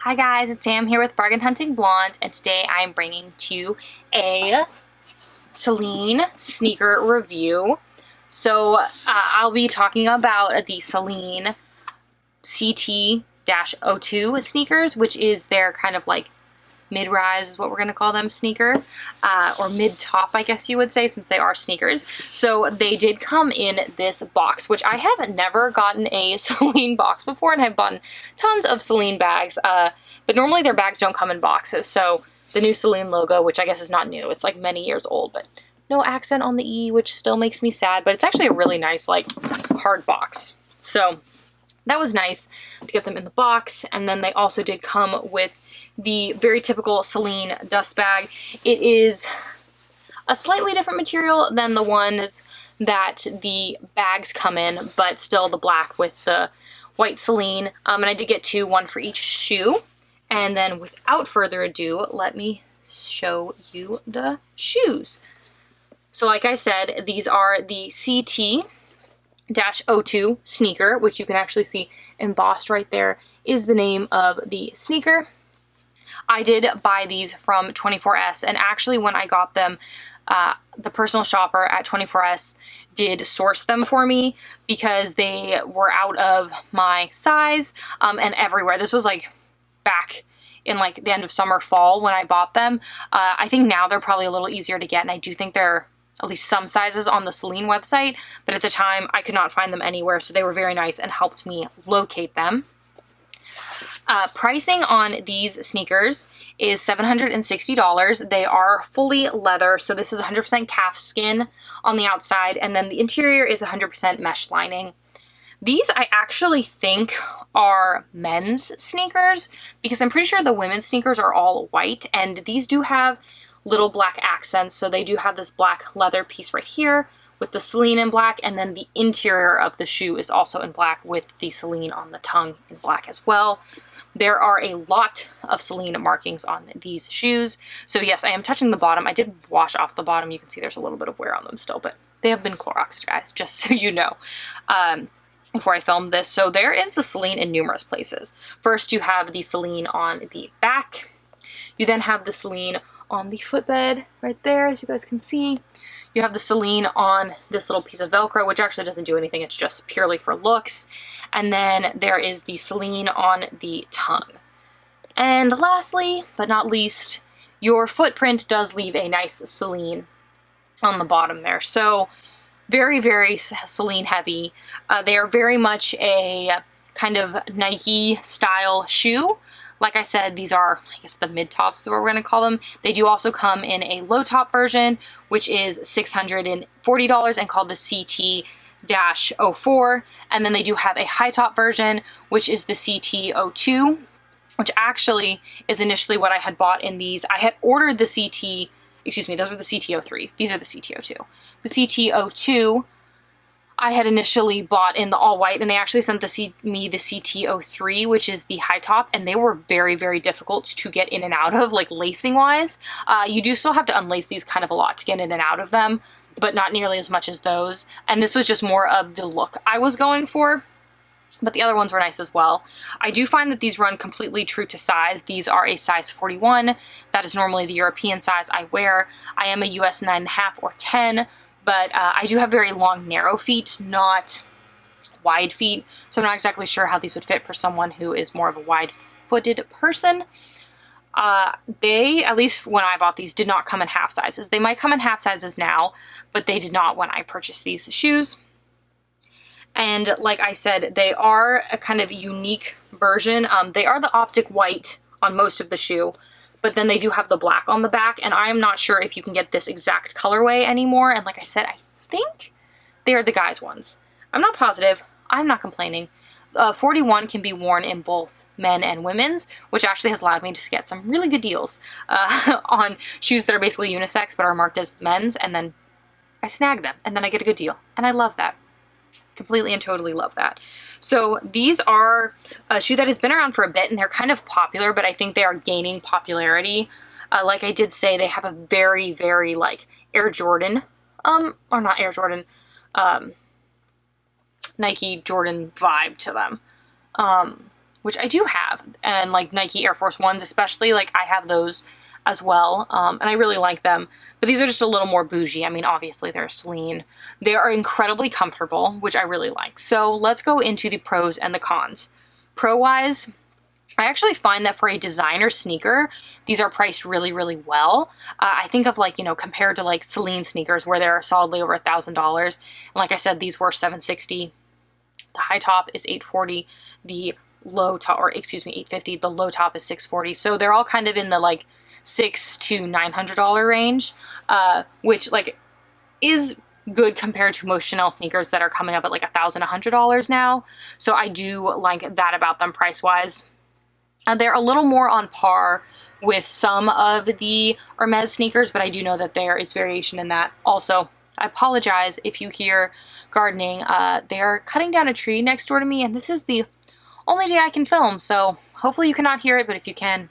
Hi guys, it's Sam here with Bargain.hunting.blonde, and today I'm bringing to you a Celine sneaker review. So I'll be talking about the Celine Ct-02 sneakers, which is their kind of like mid-rise is what we're going to call them sneaker, or mid-top I guess you would say, since they are sneakers. So they did come in this box, which I have never gotten a Celine box before, and I've bought tons of Celine bags, but normally their bags don't come in boxes. So the new Celine logo, which I guess is not new, it's like many years old, but no accent on the E, which still makes me sad, but it's actually a really nice like hard box. So that was nice to get them in the box. And then they also did come with the very typical Celine dust bag. It is a slightly different material than the ones that the bags come in, but still the black with the white Celine. And I did get two, one for each shoe. And then without further ado, let me show you the shoes. So like I said, these are the Ct-02 sneaker, which you can actually see embossed right there is the name of the sneaker. I did buy these from 24S, and actually when I got them, the personal shopper at 24S did source them for me because they were out of my size and everywhere. This was like back in like the end of summer, fall when I bought them. I think now they're probably a little easier to get, and I do think they're at least some sizes on the Celine website, but at the time I could not find them anywhere, so they were very nice and helped me locate them. Pricing on these sneakers is $760. They are fully leather, so this is 100% calf skin on the outside, and then the interior is 100% mesh lining. These I actually think are men's sneakers, because I'm pretty sure the women's sneakers are all white, and these do have little black accents. So they do have this black leather piece right here with the Celine in black, and then the interior of the shoe is also in black with the Celine on the tongue in black as well. There are a lot of Celine markings on these shoes. So yes, I am touching the bottom. I did wash off the bottom. You can see there's a little bit of wear on them still, but they have been Cloroxed, guys, just so you know, before I filmed this. So there is the Celine in numerous places. First, you have the Celine on the back. You then have the Celine on the footbed right there, as you guys can see. You have the Celine on this little piece of Velcro, which actually doesn't do anything. It's just purely for looks. And then there is the Celine on the tongue. And lastly, but not least, your footprint does leave a nice Celine on the bottom there. So very, very Celine heavy. They are very much a kind of Nike style shoe. Like I said, these are, I guess, the mid-tops is what we're going to call them. They do also come in a low-top version, which is $640 and called the Ct-04. And then they do have a high-top version, which is the Ct-02, which actually is initially what I had bought in these. I had ordered the Ct, excuse me, those were the Ct-03. These are the Ct-02. The Ct-02 I had initially bought in the all white, and they actually sent me the Ct-03, which is the high top, and they were very, very difficult to get in and out of, like lacing wise. You do still have to unlace these kind of a lot to get in and out of them, but not nearly as much as those. And this was just more of the look I was going for, but the other ones were nice as well. I do find that these run completely true to size. These are a size 41. That is normally the European size I wear. I am a US 9.5 or 10. But I do have very long, narrow feet, not wide feet. So I'm not exactly sure how these would fit for someone who is more of a wide-footed person. They, at least when I bought these, did not come in half sizes. They might come in half sizes now, but they did not when I purchased these shoes. And like I said, they are a kind of unique version. They are the optic white on most of the shoe, but then they do have the black on the back, and I'm not sure if you can get this exact colorway anymore. And like I said, I think they are the guys' ones. I'm not positive. I'm not complaining. 41 can be worn in both men and women's, which actually has allowed me to get some really good deals on shoes that are basically unisex but are marked as men's, and then I snag them, and then I get a good deal, and I love that. Completely and totally love that. So these are a shoe that has been around for a bit, and they're kind of popular, but I think they are gaining popularity. Like I did say, they have a very, very like Air Jordan, or not Air Jordan, Nike Jordan vibe to them. which I do have, and like Nike Air Force Ones especially, like I have those as well, and I really like them, but these are just a little more bougie. I mean, obviously they're Celine. They are incredibly comfortable, which I really like. So let's go into the pros and the cons. Pro-wise, I actually find that for a designer sneaker, these are priced really, really well. I think of like, you know, compared to like Celine sneakers where they're solidly over $1,000. And like I said, these were $760. The high top is $840. The low top, or excuse me, $850. The low top is $640. So they're all kind of in the like $600 to $900 range, which like is good compared to most Chanel sneakers that are coming up at like $1,000, $100 now. So I do like that about them price wise. They're a little more on par with some of the Hermes sneakers, but I do know that there is variation in that. Also, I apologize if you hear gardening. They're cutting down a tree next door to me, and this is the only day I can film, so hopefully you cannot hear it, but if you can,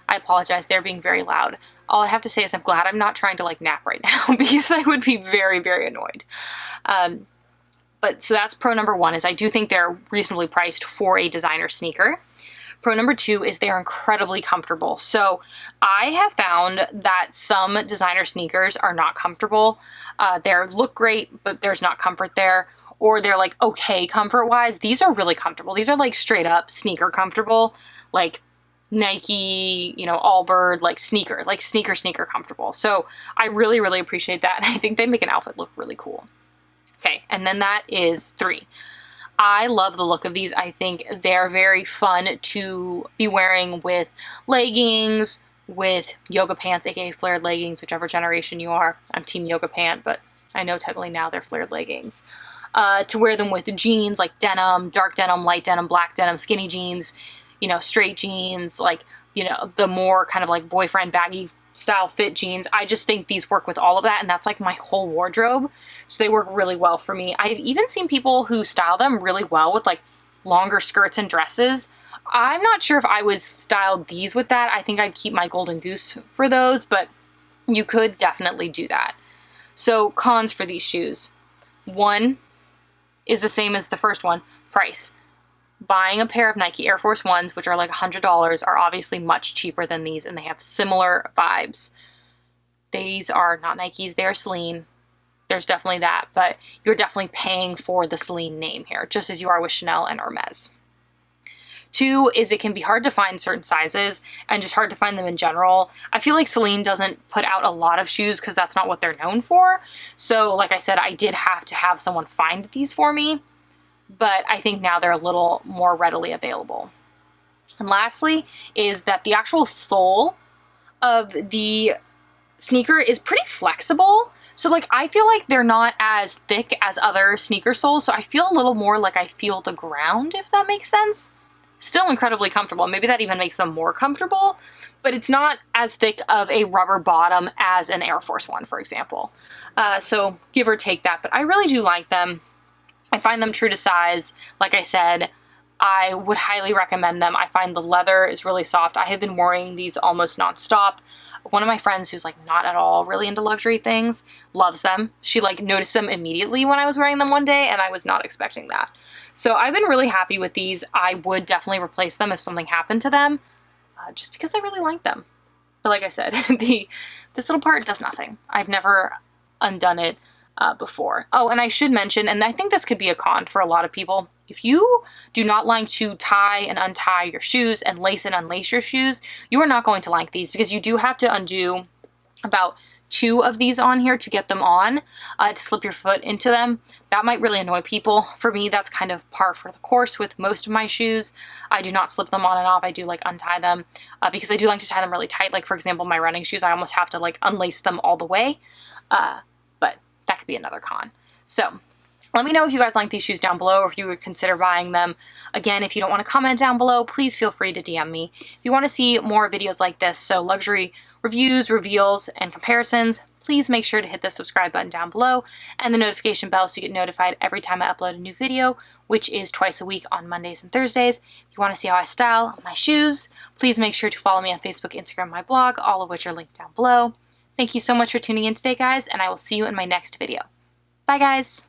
I apologize. They're being very loud. All I have to say is I'm glad I'm not trying to like nap right now because I would be very, very annoyed. But so that's pro number one, is I do think they're reasonably priced for a designer sneaker. Pro number two is they're incredibly comfortable. So I have found that some designer sneakers are not comfortable. They look great, but there's not comfort there. Or they're like okay comfort wise. These are really comfortable. These are like straight up sneaker comfortable, like Nike, you know, Allbird, like sneaker comfortable. So I really, really appreciate that. And I think they make an outfit look really cool. Okay, and then that is three. I love the look of these. I think they're very fun to be wearing with leggings, with yoga pants, aka flared leggings, whichever generation you are. I'm team yoga pant, but I know technically now they're flared leggings. To wear them with jeans, like denim, dark denim, light denim, black denim, skinny jeans, you know, straight jeans, like, you know, the more kind of like boyfriend baggy style fit jeans. I just think these work with all of that, and that's like my whole wardrobe. So they work really well for me. I've even seen people who style them really well with like longer skirts and dresses. I'm not sure if I would style these with that. I think I'd keep my golden goose for those, but you could definitely do that. So cons for these shoes. One is the same as the first one, price. Buying a pair of Nike Air Force Ones, which are like $100, are obviously much cheaper than these, and they have similar vibes. These are not Nikes, they're Celine. There's definitely that, but you're definitely paying for the Celine name here, just as you are with Chanel and Hermes. Two is it can be hard to find certain sizes and just hard to find them in general. I feel like Celine doesn't put out a lot of shoes because that's not what they're known for. So like I said, I did have to have someone find these for me, but I think now they're a little more readily available. And lastly is that the actual sole of the sneaker is pretty flexible. So like I feel like they're not as thick as other sneaker soles, so I feel a little more like I feel the ground, if that makes sense. Still incredibly comfortable. Maybe that even makes them more comfortable, but it's not as thick of a rubber bottom as an Air Force One, for example. So give or take that, but I really do like them. I find them true to size. Like I said, I would highly recommend them. I find the leather is really soft. I have been wearing these almost nonstop. One of my friends who's like not at all really into luxury things loves them. She like noticed them immediately when I was wearing them one day, and I was not expecting that. So I've been really happy with these. I would definitely replace them if something happened to them, just because I really like them. But like I said, this little part does nothing. I've never undone it before. Oh, and I should mention, and I think this could be a con for a lot of people, if you do not like to tie and untie your shoes and lace and unlace your shoes, you are not going to like these, because you do have to undo about 2 of these on here to get them on, to slip your foot into them. That might really annoy people. For me, that's kind of par for the course with most of my shoes. I do not slip them on and off. I do like untie them because I do like to tie them really tight. Like for example, my running shoes, I almost have to like unlace them all the way. But that could be another con. So let me know if you guys like these shoes down below, or if you would consider buying them. Again, if you don't want to comment down below, please feel free to DM me. If you want to see more videos like this, so luxury reviews, reveals, and comparisons, please make sure to hit the subscribe button down below and the notification bell so you get notified every time I upload a new video, which is twice a week on Mondays and Thursdays. If you want to see how I style my shoes, please make sure to follow me on Facebook, Instagram, my blog, all of which are linked down below. Thank you so much for tuning in today, guys, and I will see you in my next video. Bye, guys!